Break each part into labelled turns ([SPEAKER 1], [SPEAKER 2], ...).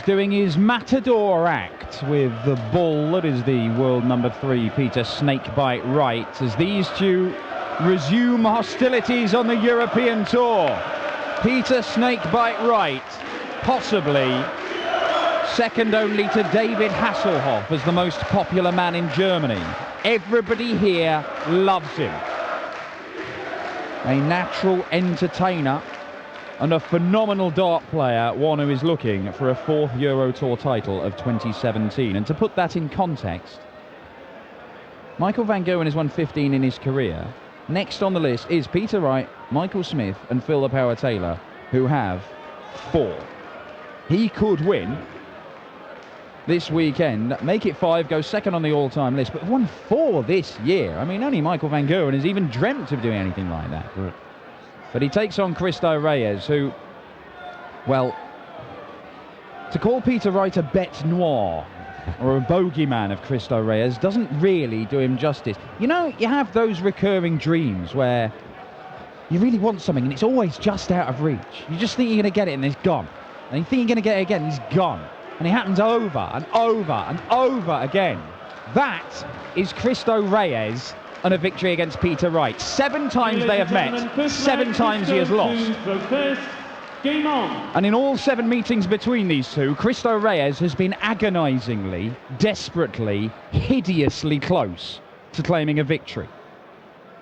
[SPEAKER 1] doing his matador act with the bull that is the world number 3, Peter Snakebite Wright, as these two resume hostilities on the European Tour. Peter Snakebite Wright, possibly second only to David Hasselhoff as the most popular man in Germany. Everybody here loves him. A natural entertainer and a phenomenal dart player, one who is looking for a 4th Euro Tour title of 2017. And to put that in context, Michael van Gerwen has won 15 in his career. Next on the list is Peter Wright, Michael Smith and Phil the Power Taylor, who have 4. He could win this weekend, make it 5, go second on the all-time list, but won 4 this year. I mean, only Michael van Gerwen has even dreamt of doing anything like that.
[SPEAKER 2] Right.
[SPEAKER 1] But he takes on Cristo Reyes, who, well, to call Peter Wright a bête noire or a bogeyman of Cristo Reyes doesn't really do him justice. You know, you have those recurring dreams where you really want something and it's always just out of reach. You just think you're going to get it and it's gone. And you think you're going to get it again and it's gone. And it happens over and over and over again. That is Cristo Reyes and a victory against Peter Wright. 7 times they have met, 7 times he has lost.
[SPEAKER 3] Game on.
[SPEAKER 1] And in all 7 meetings between these two, Cristo Reyes has been agonisingly, desperately, hideously close to claiming a victory.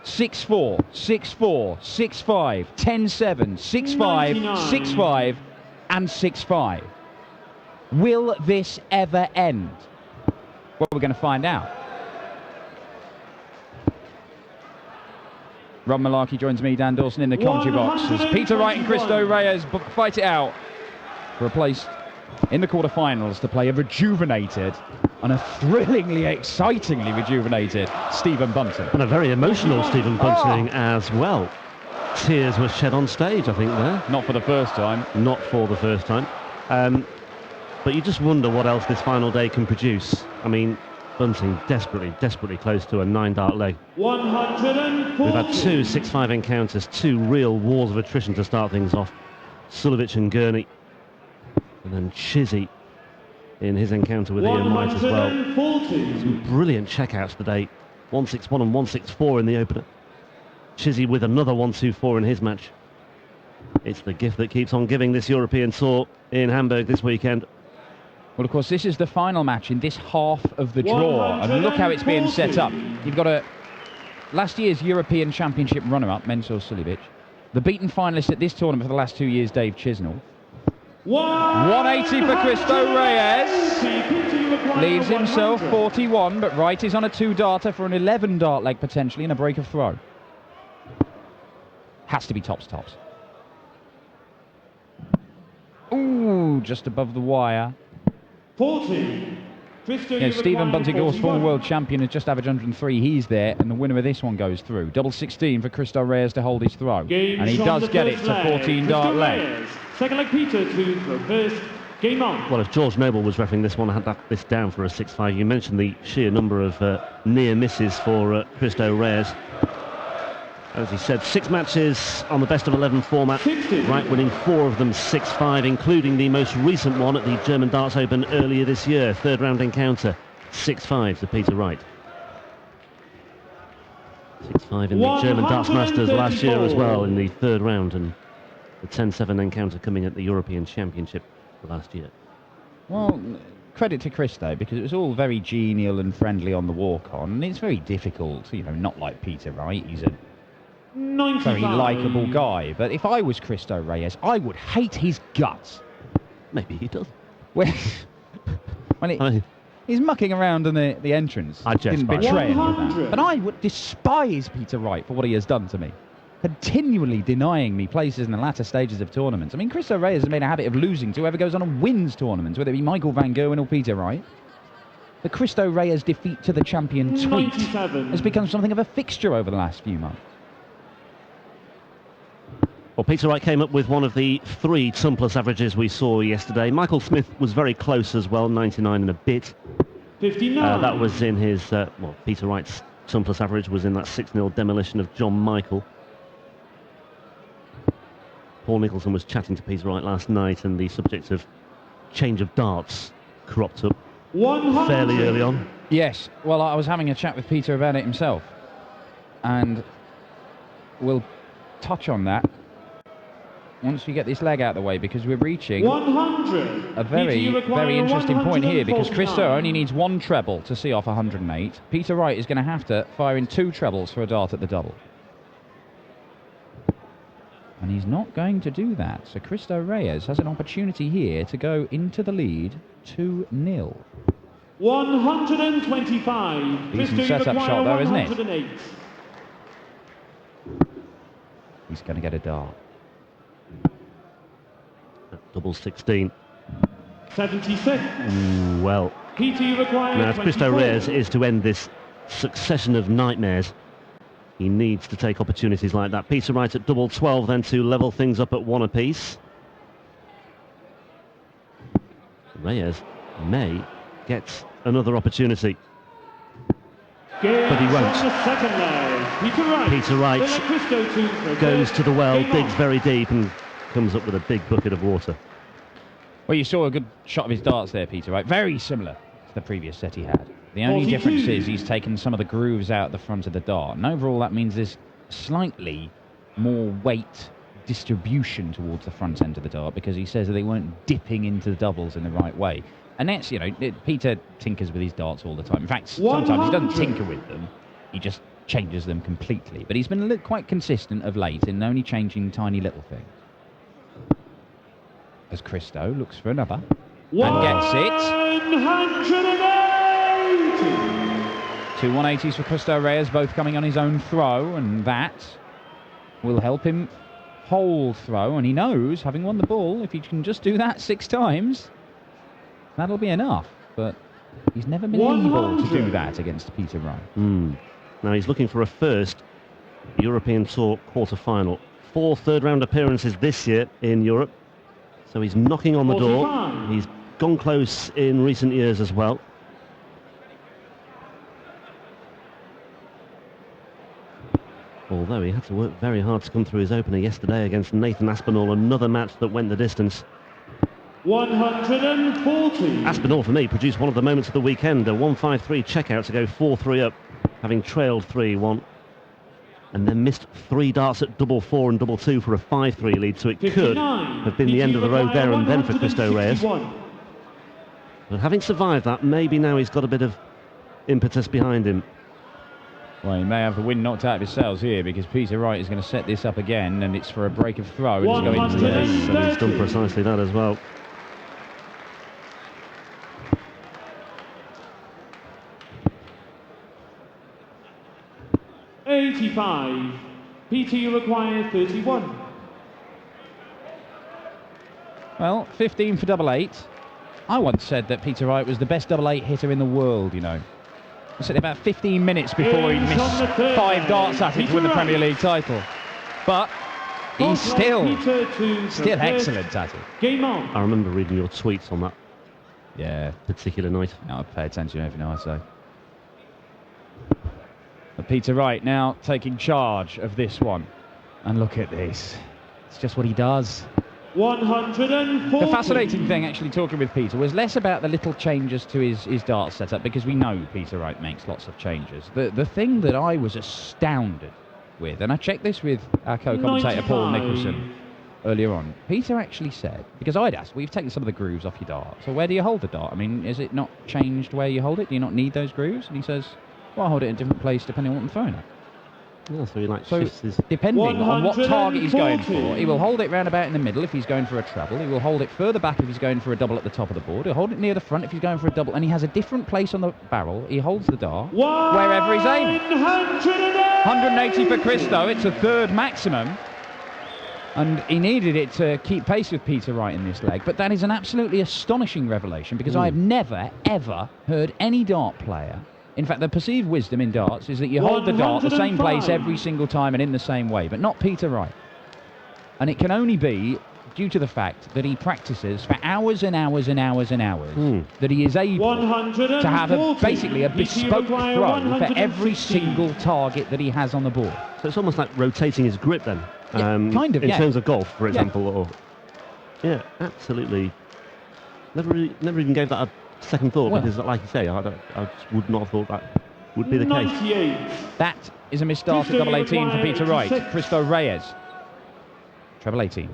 [SPEAKER 1] 6-4, 6-4, 6-5, 10-7, 6-5, 6-5 and 6-5. Will this ever end? Well, we're going to find out. Rob Malarkey joins me, Dan Dawson, in the commentary box as Peter Wright and Cristo Reyes fight it out for a place in the quarterfinals to play a rejuvenated and a thrillingly, excitingly rejuvenated Stephen Bunting.
[SPEAKER 2] And a very emotional Stephen Bunting as well. Tears were shed on stage, I think, there.
[SPEAKER 1] Not for the first time.
[SPEAKER 2] Not for the first time. But you just wonder what else this final day can produce. I mean, Bunting desperately close to a 9-dart leg.
[SPEAKER 3] 140.
[SPEAKER 2] We've had 2 6-5 encounters, 2 real wars of attrition to start things off. Sulovic and Gurney. And then Chizzy in his encounter with Ian Wright as well. Some brilliant checkouts today. 161 and 164 in the opener. Chizzy with another 124 in his match. It's the gift that keeps on giving this European Tour in Hamburg this weekend.
[SPEAKER 1] Well, of course, this is the final match in this half of the draw, and look how it's being set up. You've got last year's European Championship runner-up, Mensur Suljovic, the beaten finalist at this tournament for the last 2 years, Dave Chisnell. 180 for Cristo Reyes. Leaves himself 41, but Wright is on a 2-darter for an 11-dart leg potentially and a break of throw. Has to be tops. Ooh, just above the wire.
[SPEAKER 3] 40.
[SPEAKER 1] Yeah, Stephen Bunting, of former world champion, has just averaged 103. He's there, and the winner of this one goes through. Double 16 for Cristo Reyes to hold his throw. And he does get it to 14-dart leg.
[SPEAKER 3] Second leg Peter to throw first. Game on.
[SPEAKER 2] Well, if George Noble was refereeing this one, I had this down for a 6-5. You mentioned the sheer number of near misses for Cristo Reyes. As he said, 6 matches on the best of 11 format.
[SPEAKER 3] 60.
[SPEAKER 2] Wright winning 4 of them 6-5, including the most recent one at the German Darts Open earlier this year. 3rd round encounter, 6-5 to Peter Wright. 6-5 in the German Darts Masters last year as well in the 3rd round, and the 10-7 encounter coming at the European Championship last year.
[SPEAKER 1] Well, credit to Cristo, because it was all very genial and friendly on the walk-on, and it's very difficult, not like Peter Wright. He's a
[SPEAKER 3] 95.
[SPEAKER 1] very likeable guy, but if I was Cristo Reyes, I would hate his guts.
[SPEAKER 2] Maybe he does.
[SPEAKER 1] When he's mucking around in the entrance.
[SPEAKER 2] I just
[SPEAKER 1] didn't betray him with
[SPEAKER 3] 100.
[SPEAKER 1] that. But I would despise Peter Wright for what he has done to me. Continually denying me places in the latter stages of tournaments. I mean, Cristo Reyes has made a habit of losing to whoever goes on and wins tournaments, whether it be Michael van Gerwen or Peter Wright. The Cristo Reyes defeat to the champion tweet
[SPEAKER 3] 97.
[SPEAKER 1] has become something of a fixture over the last few months.
[SPEAKER 2] Well, Peter Wright came up with one of the 3 Tumplus averages we saw yesterday. Michael Smith was very close as well, 99 and a bit.
[SPEAKER 3] 59.
[SPEAKER 2] That was in his, Peter Wright's Tumplus average was in that 6-0 demolition of John Michael. Paul Nicholson was chatting to Peter Wright last night, and the subject of change of darts cropped up
[SPEAKER 3] 100.
[SPEAKER 2] fairly early on.
[SPEAKER 1] Yes, well, I was having a chat with Peter about it himself, and we'll touch on that once we get this leg out of the way, because we're reaching
[SPEAKER 3] 100.
[SPEAKER 1] a very, very interesting point here, because Cristo
[SPEAKER 3] 149.
[SPEAKER 1] only needs one treble to see off 108. Peter Wright is going to have to fire in 2 trebles for a dart at the double. And he's not going to do that, so Cristo Reyes has an opportunity here to go into the lead 2-0.
[SPEAKER 3] 125.
[SPEAKER 1] Decent
[SPEAKER 3] Cristo, you
[SPEAKER 1] setup
[SPEAKER 3] require
[SPEAKER 1] shot though, isn't it?
[SPEAKER 3] 108.
[SPEAKER 1] He's going to get a dart.
[SPEAKER 2] At double 16.
[SPEAKER 3] 76.
[SPEAKER 2] Ooh, well,
[SPEAKER 3] Peter, you require
[SPEAKER 2] now if Cristo
[SPEAKER 3] 24.
[SPEAKER 2] Reyes is to end this succession of nightmares, he needs to take opportunities like that. Peter Wright at double 12 then to level things up at 1 apiece. Reyes may get another opportunity. But he won't.
[SPEAKER 3] On the second leg. Peter Wright.
[SPEAKER 2] Peter Wright
[SPEAKER 3] Then Cristo
[SPEAKER 2] goes to the well,
[SPEAKER 3] Game
[SPEAKER 2] digs
[SPEAKER 3] on.
[SPEAKER 2] very deep and comes up with a big bucket of water.
[SPEAKER 1] Well, you saw a good shot of his darts there, Peter Wright. Very similar to the previous set he had. The only
[SPEAKER 3] 42.
[SPEAKER 1] difference is he's taken some of the grooves out the front of the dart. And overall, that means there's slightly more weight distribution towards the front end of the dart, because he says that they weren't dipping into the doubles in the right way. And that's, you know, Peter tinkers with his darts all the time. In fact, sometimes he doesn't
[SPEAKER 3] 100.
[SPEAKER 1] tinker with them. He just changes them completely. But he's been quite consistent of late in only changing tiny little things. As Cristo looks for another and gets it.
[SPEAKER 3] 180.
[SPEAKER 1] 2 180s for Cristo Reyes, both coming on his own throw, and that will help him hold throw. And he knows, having won the ball, if he can just do that 6 times, that'll be enough. But he's never been able to do
[SPEAKER 3] 100.
[SPEAKER 1] that against Peter Wright.
[SPEAKER 2] Now he's looking for a first European Tour quarter-final. 4 third-round appearances this year in Europe. So he's knocking on the door.
[SPEAKER 3] 45.
[SPEAKER 2] He's gone close in recent years as well. Although he had to work very hard to come through his opener yesterday against Nathan Aspinall, another match that went the distance.
[SPEAKER 3] 140.
[SPEAKER 2] Aspinall, for me, produced one of the moments of the weekend, a 1-5-3 checkout to go 4-3 up, having trailed 3-1, and then missed 3 darts at double 4 and double 2 for a 5-3 lead, so it could
[SPEAKER 3] 59.
[SPEAKER 2] have been the end of the road there and then for Cristo Reyes.
[SPEAKER 3] 161.
[SPEAKER 2] But having survived that, maybe now he's got a bit of impetus behind him.
[SPEAKER 1] Well, he may have the wind knocked out of his sails here, because Peter Wright is going to set this up again, and it's for a break of throw. And it's going into the
[SPEAKER 2] Yes,
[SPEAKER 1] lead.
[SPEAKER 2] and he's done precisely that as well.
[SPEAKER 3] $85. Peter, you require 31.
[SPEAKER 1] Well, 15 for double 8. I once said that Peter Wright was the best double 8 hitter in the world, you know. I said about 15 minutes before he
[SPEAKER 3] He's
[SPEAKER 1] missed
[SPEAKER 3] on the third
[SPEAKER 1] 5 darts at it
[SPEAKER 3] leg.
[SPEAKER 1] to win the
[SPEAKER 3] Peter
[SPEAKER 1] Premier
[SPEAKER 3] Wright.
[SPEAKER 1] League title. But he's
[SPEAKER 3] Peter
[SPEAKER 1] still
[SPEAKER 3] to
[SPEAKER 1] excellent at it.
[SPEAKER 3] Game on.
[SPEAKER 2] I remember reading your tweets on that
[SPEAKER 1] Yeah,
[SPEAKER 2] particular night.
[SPEAKER 1] now I pay attention to everything I say. But Peter Wright now taking charge of this one. And look at this. It's just what he does.
[SPEAKER 3] 140.
[SPEAKER 1] The fascinating thing, actually, talking with Peter, was less about the little changes to his dart setup, because we know Peter Wright makes lots of changes. The thing that I was astounded with, and I checked this with our co-commentator Paul
[SPEAKER 3] 95.
[SPEAKER 1] Nicholson earlier on, Peter actually said, because I'd asked, we've taken some of the grooves off your dart, so where do you hold the dart? I mean, is it not changed where you hold it? Do you not need those grooves? And he says, well, I hold it in a different place depending on what I'm throwing at.
[SPEAKER 2] Yeah, so he like
[SPEAKER 1] So,
[SPEAKER 2] shifts his...
[SPEAKER 1] depending on what target he's going
[SPEAKER 3] 140.
[SPEAKER 1] for, he will hold it round about in the middle if he's going for a treble. He will hold it further back if he's going for a double at the top of the board. He'll hold it near the front if he's going for a double. And he has a different place on the barrel. He holds the dart wherever he's aiming. 180 for Cristo. It's a third maximum. And he needed it to keep pace with Peter Wright in this leg. But that is an absolutely astonishing revelation, because I have never, ever heard any dart player... In fact, the perceived wisdom in darts is that you hold the dart the same place
[SPEAKER 3] 105.
[SPEAKER 1] every single time and in the same way, but not Peter Wright. And it can only be due to the fact that he practices for hours and hours and hours and hours, that he is able to have basically a bespoke throw for every single target that he has on the board.
[SPEAKER 2] So it's almost like rotating his grip then.
[SPEAKER 1] Yeah, kind of,
[SPEAKER 2] in
[SPEAKER 1] yeah.
[SPEAKER 2] terms of golf, for
[SPEAKER 1] Yeah.
[SPEAKER 2] example. Or, yeah, absolutely never even gave that a second thought,
[SPEAKER 1] Well.
[SPEAKER 2] because, like you say, I just would not have thought that would be the case.
[SPEAKER 3] 98.
[SPEAKER 1] That is a misstart at
[SPEAKER 3] Cristo,
[SPEAKER 1] double
[SPEAKER 3] you
[SPEAKER 1] 18 for
[SPEAKER 3] require
[SPEAKER 1] Peter Wright.
[SPEAKER 3] 86.
[SPEAKER 1] Cristo Reyes. Treble 18.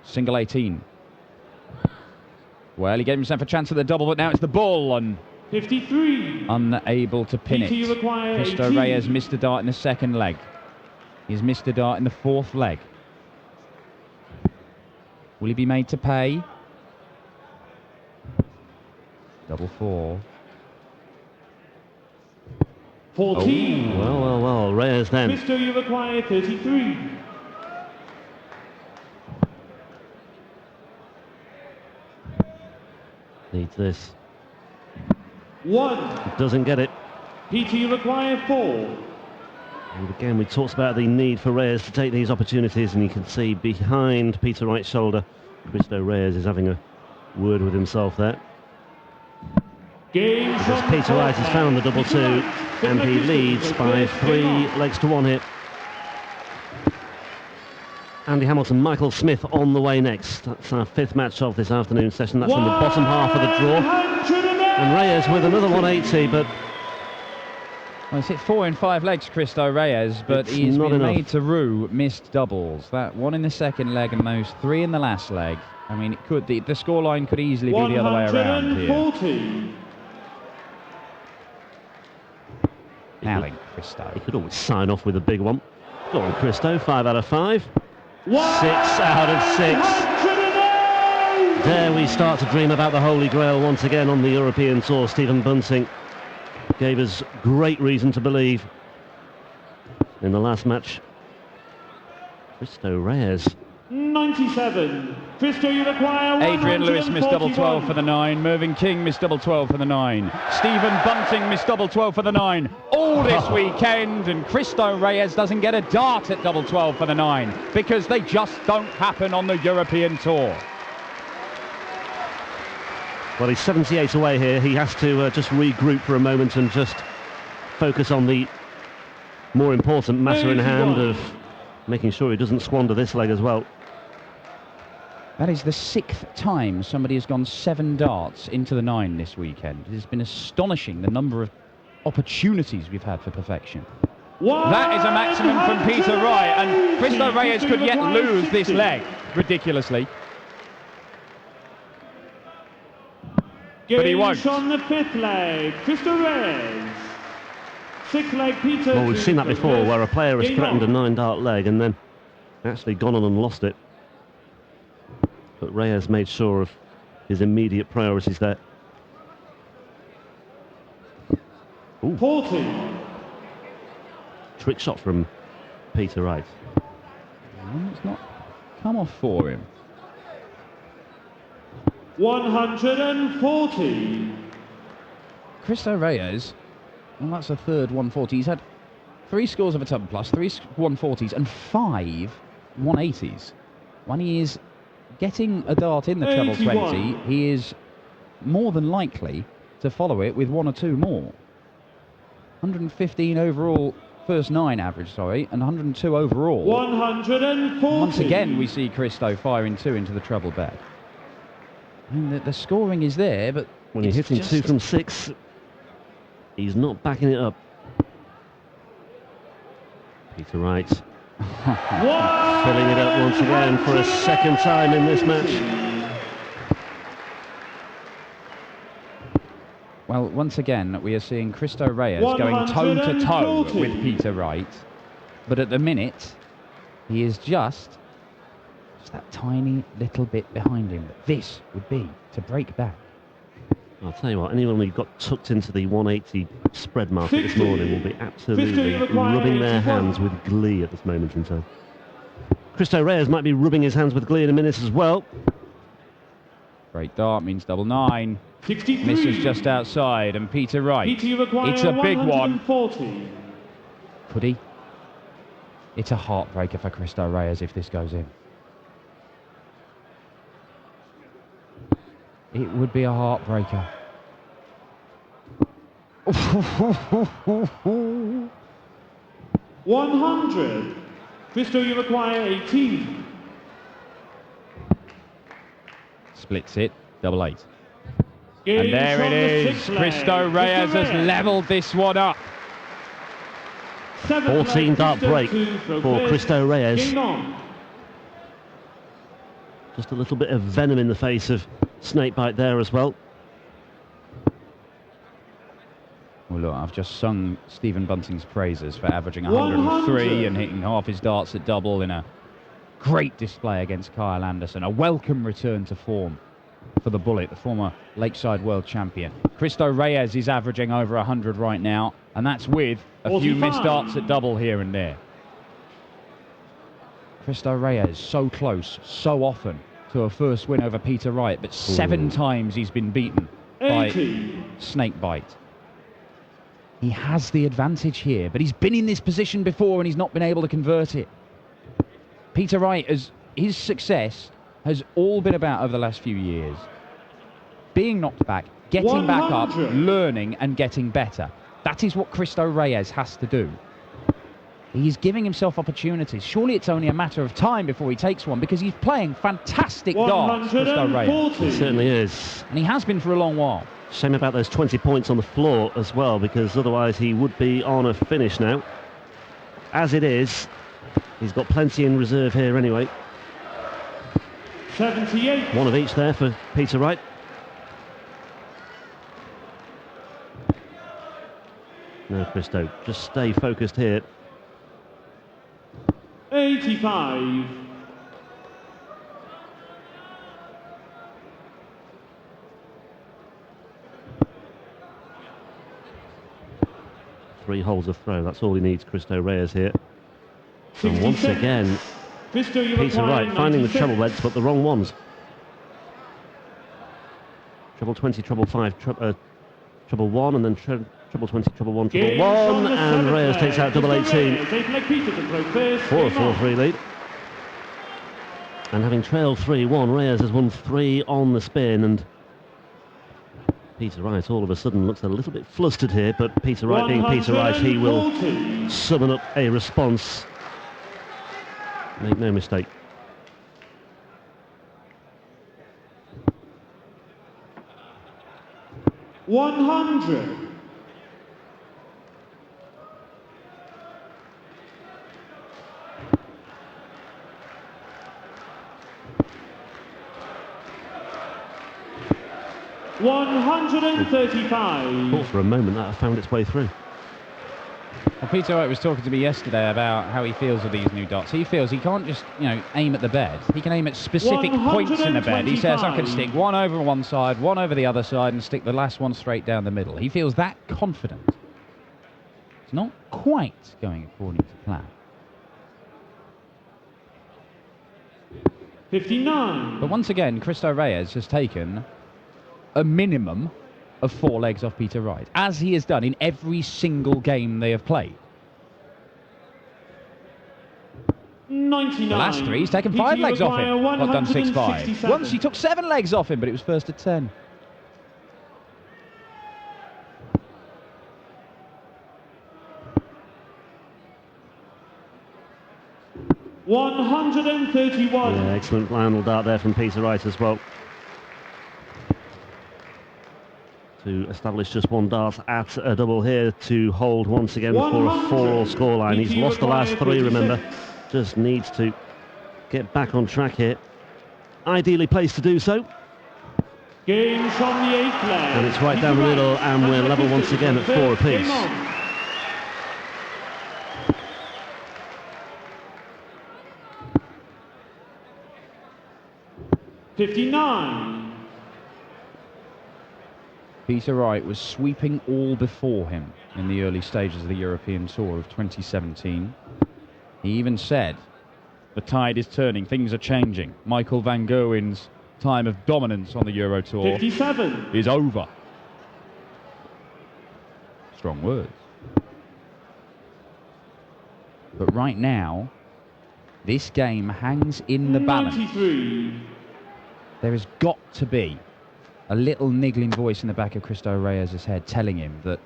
[SPEAKER 1] Single 18. Well, he gave himself a chance at the double, but now it's the ball, and
[SPEAKER 3] 53.
[SPEAKER 1] unable to pin
[SPEAKER 3] PT
[SPEAKER 1] it.
[SPEAKER 3] require
[SPEAKER 1] Cristo
[SPEAKER 3] 18.
[SPEAKER 1] Reyes missed a dart in the second leg. He's missed a dart in the fourth leg. Will he be made to pay? Double 4.
[SPEAKER 3] 14.
[SPEAKER 2] Well, Reyes then.
[SPEAKER 3] Cristo, you require 33.
[SPEAKER 2] Needs this.
[SPEAKER 3] 1.
[SPEAKER 2] Doesn't get it.
[SPEAKER 3] PT, you require 4.
[SPEAKER 2] And again, we talked about the need for Reyes to take these opportunities, and you can see behind Peter Wright's shoulder, Cristo Reyes is having a word with himself there.
[SPEAKER 3] Game
[SPEAKER 2] Because
[SPEAKER 3] from
[SPEAKER 2] Peter Wright has found the double 2, and he leads by 3 legs to 1 here. Andy Hamilton, Michael Smith on the way next. That's our 5th match of this afternoon session. That's in the bottom half of the draw. And Reyes with another 180, but
[SPEAKER 1] Well, he's hit 4 in 5 legs, Cristo Reyes, but
[SPEAKER 2] It's
[SPEAKER 1] he's
[SPEAKER 2] not
[SPEAKER 1] been
[SPEAKER 2] enough.
[SPEAKER 1] made to rue missed doubles. That 1 in the second leg and those 3 in the last leg. I mean, it could the scoreline could easily be the other way around here.
[SPEAKER 3] 140.
[SPEAKER 1] Now then, Cristo.
[SPEAKER 2] he could always sign off with a big one. Go on, Cristo, 5 out of 5.
[SPEAKER 3] 6
[SPEAKER 2] out of 6. There we start to dream about the Holy Grail once again on the European Tour. Stephen Bunting gave us great reason to believe in the last match. Cristo Reyes.
[SPEAKER 3] 97. Cristo, you require
[SPEAKER 1] Adrian Lewis missed double 12 for the 9. Mervyn King missed double 12 for the 9. Stephen Bunting missed double 12 for the 9. All this weekend, and Cristo Reyes doesn't get a dart at double 12 for the 9 because they just don't happen on the European Tour.
[SPEAKER 2] Well, he's 78 away here. He has to just regroup for a moment and just focus on the more important matter in hand of making sure he doesn't squander this leg as well.
[SPEAKER 1] That is the 6th time somebody has gone 7 darts into the 9 this weekend. It has been astonishing, the number of opportunities we've had for perfection. That is a maximum from Peter Wright, and Cristo Reyes could yet lose this leg, ridiculously. But he won't.
[SPEAKER 3] On the 5th leg, Cristo Reyes. 6th leg, Peter.
[SPEAKER 2] Well, we've seen that before, where a player has threatened a 9-dart leg and then actually gone on and lost it. But Reyes made sure of his immediate priorities there. Ooh.
[SPEAKER 3] 40.
[SPEAKER 2] Trick shot from Peter Wright.
[SPEAKER 1] It's not come off for him.
[SPEAKER 3] 140.
[SPEAKER 1] Cristo Reyes, well, that's a third 140. He's had 3 scores of a ton plus, 3 140s and 5 180s. When he is getting a dart in the treble 20, he is more than likely to follow it with 1 or 2 more. 115 overall first 9 average, and 102 overall.
[SPEAKER 3] 140.
[SPEAKER 1] Once again, we see Cristo firing 2 into the treble bed. I mean, the scoring is there, but
[SPEAKER 2] When you're hitting 2 from 6, he's not backing it up. Peter Wright filling it up once again for a second time in this match.
[SPEAKER 1] Well, once again, we are seeing Cristo Reyes going toe-to-toe with Peter Wright. But at the minute, he is just that tiny little bit behind him. But this would be to break back.
[SPEAKER 2] I'll tell you what, anyone who got tucked into the 180 spread market this morning will be absolutely rubbing their hands with glee at this moment in time. Cristo Reyes might be rubbing his hands with glee in a minute as well.
[SPEAKER 1] Great dart means double 9.
[SPEAKER 3] 63.
[SPEAKER 1] Misses just outside, and Peter Wright. It's a big one.
[SPEAKER 3] 140.
[SPEAKER 1] Could he? It's a heartbreaker for Cristo Reyes if this goes in. It would be a heartbreaker.
[SPEAKER 3] 100. Cristo, you require 18.
[SPEAKER 1] Splits it. Double 8.
[SPEAKER 3] Game
[SPEAKER 1] And there
[SPEAKER 3] from
[SPEAKER 1] it
[SPEAKER 3] the
[SPEAKER 1] is.
[SPEAKER 3] sixth leg.
[SPEAKER 1] Cristo Reyes has levelled this one up.
[SPEAKER 2] 14 dart break for Cristo Reyes.
[SPEAKER 3] Game on.
[SPEAKER 2] Just a little bit of venom in the face of Snakebite there as well.
[SPEAKER 1] Well, look, I've just sung Stephen Bunting's praises for averaging 103 and hitting half his darts at double in a great display against Kyle Anderson. A welcome return to form for the Bullet, the former Lakeside World Champion. Cristo Reyes is averaging over 100 right now, and that's with a few missed darts at double here and there. Cristo Reyes so close, so often to a first win over Peter Wright, but 7 times he's been beaten by Snakebite. He has the advantage here, but he's been in this position before and he's not been able to convert it. Peter Wright, his success has all been about over the last few years. Being knocked back, getting back up, learning and getting better. That is what Cristo Reyes has to do. He's giving himself opportunities. Surely it's only a matter of time before he takes one, because he's playing fantastic darts, Cristo Reyes.
[SPEAKER 2] He certainly is.
[SPEAKER 1] And he has been for a long while.
[SPEAKER 2] Shame about those 20 points on the floor as well, because otherwise he would be on a finish now. As it is, he's got plenty in reserve here anyway.
[SPEAKER 3] 78.
[SPEAKER 2] One of each there for Peter Wright. No, Cristo, just stay focused here.
[SPEAKER 3] 85.
[SPEAKER 2] Three holes of throw, that's all he needs, Cristo Reyes here. And once again, Peter Wright finding the treble beds, but the wrong ones. Treble 20, treble 5, treble 1, and then treble 20, treble 1, treble 1, and Reyes takes out double 18 for a 4-3 lead. And having trailed 3-1, Reyes has won 3 on the spin, and Peter Wright all of a sudden looks a little bit flustered here, but Peter Wright being Peter Wright, he will summon up a response. Make no mistake.
[SPEAKER 3] $100. $135.
[SPEAKER 2] Thought for a moment that found its way through.
[SPEAKER 1] Well, Peter Wright was talking to me yesterday about how he feels with these new dots. He feels he can't just, aim at the bed. He can aim at specific points in the bed. He says, I can stick one over one side, one over the other side, and stick the last one straight down the middle. He feels that confident. It's not quite going according to plan.
[SPEAKER 3] 59.
[SPEAKER 1] But once again, Cristo Reyes has taken a minimum of 4 legs off Peter Wright, as he has done in every single game they have played.
[SPEAKER 3] 99.
[SPEAKER 1] The last 3, he's taken 5 legs off him. Not done 6-5. Once he took 7 legs off him, but it was first at 10.
[SPEAKER 3] $131.
[SPEAKER 2] Yeah, excellent final dart there from Peter Wright as well. To establish just 1 dart at a double here to hold once again for a 4-all scoreline. He's lost the last 3, remember. Just needs to get back on track here. Ideally placed to do so.
[SPEAKER 3] Game from the 8th leg.
[SPEAKER 2] And it's right down the middle, and we're level once again at 4 apiece.
[SPEAKER 3] 59.
[SPEAKER 1] Peter Wright was sweeping all before him in the early stages of the European Tour of 2017. He even said, the tide is turning, things are changing. Michael van Gerwen's time of dominance on the Euro Tour
[SPEAKER 3] 57.
[SPEAKER 1] is over. Strong words. But right now, this game hangs in the balance.
[SPEAKER 3] 93.
[SPEAKER 1] There has got to be a little niggling voice in the back of Cristo Reyes' head telling him that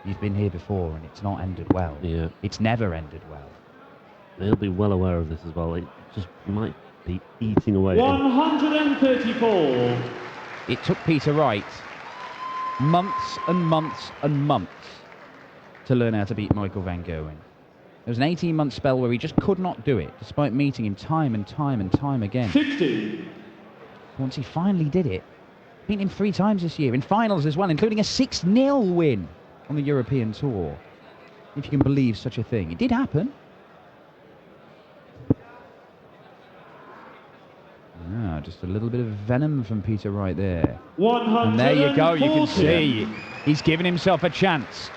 [SPEAKER 1] he's been here before and it's not ended well.
[SPEAKER 2] Yeah.
[SPEAKER 1] It's never ended well.
[SPEAKER 2] He'll be well aware of this as well. It just might be eating away.
[SPEAKER 3] 134.
[SPEAKER 1] It took Peter Wright months and months and months to learn how to beat Michael van Gerwen. There was an 18-month spell where he just could not do it, despite meeting him time and time and time again.
[SPEAKER 3] 60.
[SPEAKER 1] Once he finally did it, beat him 3 times this year, in finals as well, including a 6-0 win on the European Tour. If you can believe such a thing. It did happen. Just a little bit of venom from Peter Wright there.
[SPEAKER 3] 140.
[SPEAKER 1] And there you go, you can see he's given himself a chance.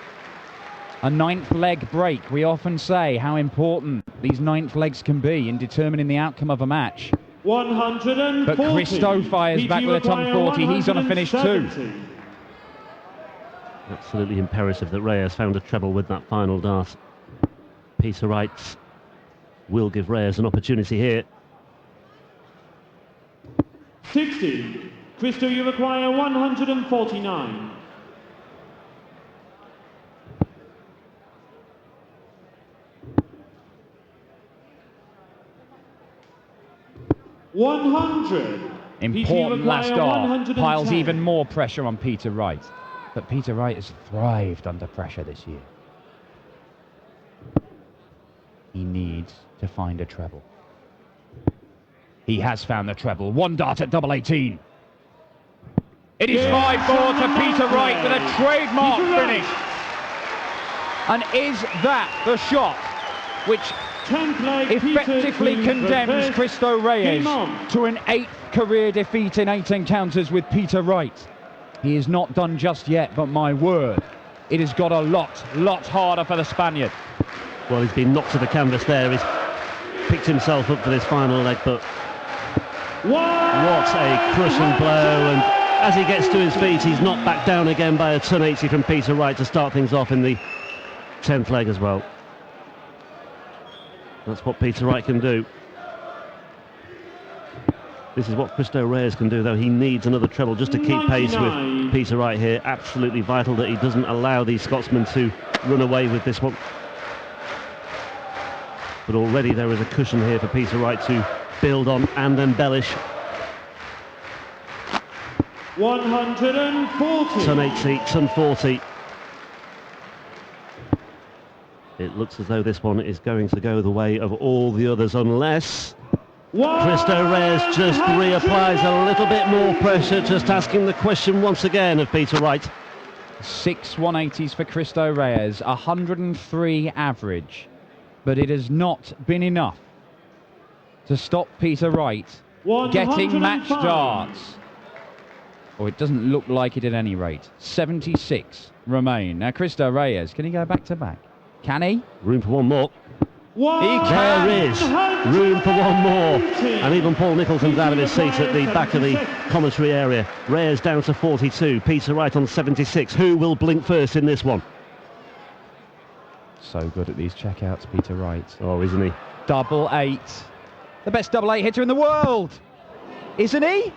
[SPEAKER 1] A 9th leg break. We often say how important these 9th legs can be in determining the outcome of a match.
[SPEAKER 3] 140.
[SPEAKER 1] But Cristo fires back with a ton 40. He's on a finish too.
[SPEAKER 2] Absolutely imperative that Reyes found a treble with that final dart. Peter Wright will give Reyes an opportunity here.
[SPEAKER 3] 60. Cristo, you require 149.
[SPEAKER 1] Important last dart. Piles even more pressure on Peter Wright. But Peter Wright has thrived under pressure this year. He needs to find a treble. He has found the treble. 1 dart at double 18. It is 5-4 to Peter Wright with a trademark finish. And is that the shot which effectively condemns Cristo Reyes to an 8th career defeat in 8 encounters with Peter Wright? He is not done just yet, but my word, it has got a lot harder for the Spaniard.
[SPEAKER 2] Well, he's been knocked to the canvas there. He's picked himself up for this final leg, but what a crushing blow. And as he gets to his feet, he's knocked back down again by a ton 80 from Peter Wright to start things off in the 10th leg as well. That's what Peter Wright can do. This is what Cristo Reyes can do, though. He needs another treble just to keep pace with Peter Wright here. Absolutely vital that he doesn't allow these Scotsmen to run away with this one. But already there is a cushion here for Peter Wright to build on and embellish.
[SPEAKER 3] 140.
[SPEAKER 2] Ton 80, ton 40. It looks as though this one is going to go the way of all the others, unless Cristo Reyes just reapplies a little bit more pressure, just asking the question once again of Peter Wright.
[SPEAKER 1] 6 180s for Cristo Reyes, 103 average. But it has not been enough to stop Peter Wright getting match darts. Or it doesn't look like it at any rate. 76 remain. Now Cristo Reyes, can he go back to back? Can he?
[SPEAKER 2] Room for one more.
[SPEAKER 1] He can.
[SPEAKER 2] There is room for one more. And even Paul Nicholson's out of his seat at the back of the commentary area. Reyes down to 42. Peter Wright on 76. Who will blink first in this one?
[SPEAKER 1] So good at these checkouts, Peter Wright.
[SPEAKER 2] Oh, isn't he?
[SPEAKER 1] Double 8. The best double 8 hitter in the world. Isn't he?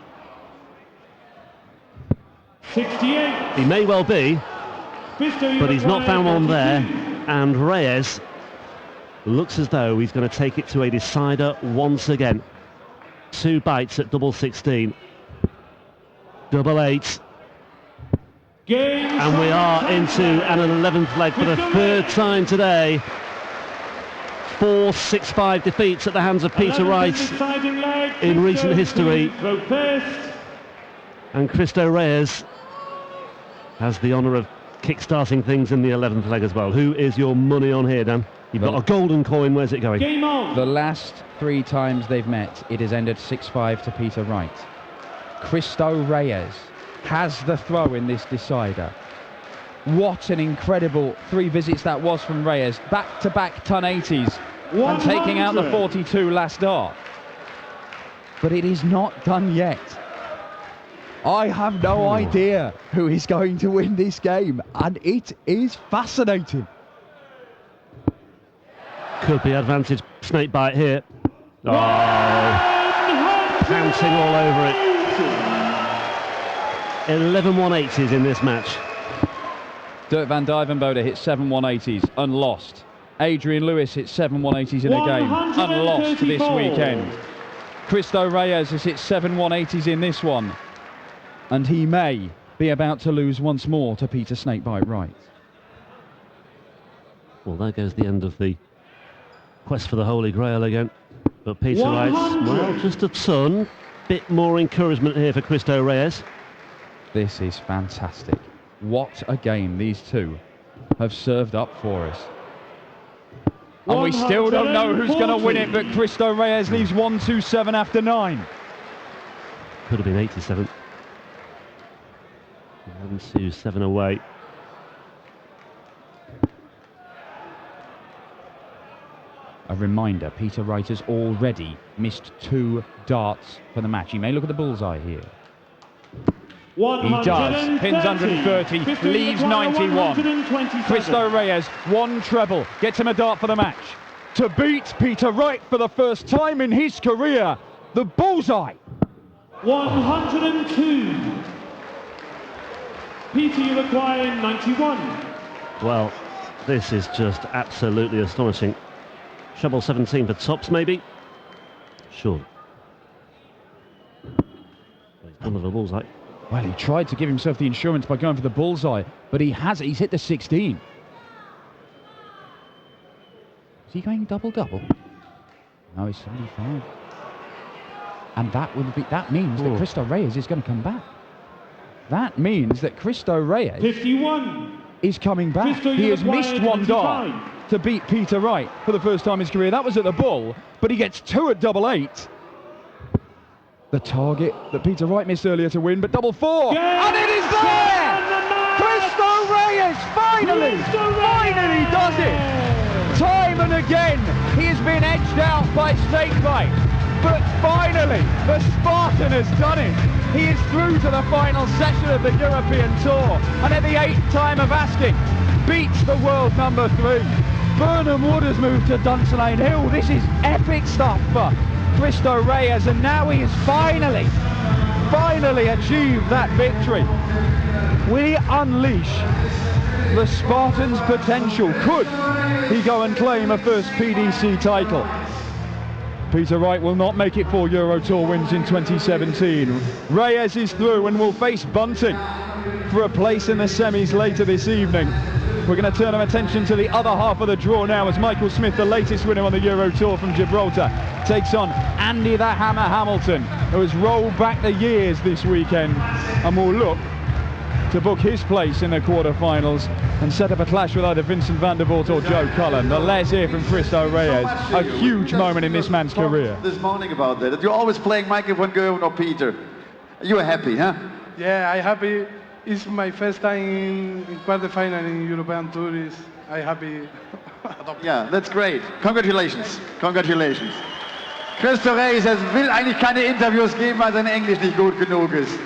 [SPEAKER 3] 68.
[SPEAKER 2] He may well be, but he's not found one there. And Reyes looks as though he's going to take it to a decider once again. 2 bites at double 16. Double 8. And we are into an 11th leg for the 3rd time today. 4 6-5 defeats at the hands of Peter Wright in recent history. And Cristo Reyes has the honour of kick-starting things in the 11th leg as well. Who is your money on here, Dan? You've got a golden coin. Where's it going?
[SPEAKER 3] Game on.
[SPEAKER 1] The last 3 times they've met, it has ended 6-5 to Peter Wright. Cristo Reyes has the throw in this decider. What an incredible 3 visits that was from Reyes. Back-to-back ton 80s and taking out the 42 last dart. But it is not done yet. I have no idea who is going to win this game, and it is fascinating.
[SPEAKER 2] Could be advantage snakebite here. Oh, pouncing all over it. 11 180s in this match.
[SPEAKER 1] Dirk van Dijvenbode hit 7 180s, unlost. Adrian Lewis hit 7 180s in a game, unlost this weekend. Cristo Reyes has hit 7 180s in this one. And he may be about to lose once more to Peter Snakebite Wright.
[SPEAKER 2] Well, there goes the end of the quest for the Holy Grail again. But Peter Wright, well, just a ton. Bit more encouragement here for Cristo Reyes.
[SPEAKER 1] This is fantastic. What a game these two have served up for us. And we still don't know who's going to win it, but Cristo Reyes leaves 1-2-7 after 9.
[SPEAKER 2] Could have been 87. 1-2-7 away.
[SPEAKER 1] A reminder, Peter Wright has already missed 2 darts for the match. He may look at the bullseye here. He does. Pins 130, leaves 91. Cristo Reyes, 1 treble, gets him a dart for the match. To beat Peter Wright for the first time in his career, the bullseye.
[SPEAKER 3] 102. Peter, you require 91.
[SPEAKER 2] Well, this is just absolutely astonishing. Treble 17 for tops, maybe? Sure. He's gone for the bullseye.
[SPEAKER 1] Well, he tried to give himself the insurance by going for the bullseye, but he's hit the 16. Is he going double-double? No, he's 75. And that means that Cristo Reyes is going to come back. That means that Cristo Reyes
[SPEAKER 3] 51
[SPEAKER 1] is coming back. He has missed 1 dart to beat Peter Wright for the first time in his career. That was at the Bull, but he gets 2 at double 8. The target that Peter Wright missed earlier to win, but double 4. And it is there! Cristo Reyes finally does it! Time and again, he has been edged out by Snakebite. But finally, the Spartan has done it. He is through to the final session of the European Tour. And at the 8th time of asking, beats the world number 3. Burnham Wood has moved to Dunstone Hill. This is epic stuff for Cristo Reyes. And now he has finally achieved that victory. Will he unleash the Spartan's potential? Could he go and claim a first PDC title? Peter Wright will not make it 4 Euro Tour wins in 2017. Reyes is through and will face Bunting for a place in the semis later this evening. We're going to turn our attention to the other half of the draw now as Michael Smith, the latest winner on the Euro Tour from Gibraltar, takes on Andy the Hammer Hamilton, who has rolled back the years this weekend and will look to book his place in the quarterfinals and set up a clash with either Vincent van der Voort or Joe Cullen. The Les here from Cristo Reyes, a huge moment in this man's career.
[SPEAKER 4] This morning about that you're always playing Michael van Gerwen or Peter. You are happy, huh?
[SPEAKER 5] Yeah, I'm happy. It's my first time in quarterfinal in European Tour. I'm happy.
[SPEAKER 4] Yeah, that's great. Congratulations. Congratulations. Cristo Reyes will eigentlich keine Interviews geben, weil sein Englisch nicht gut genug ist.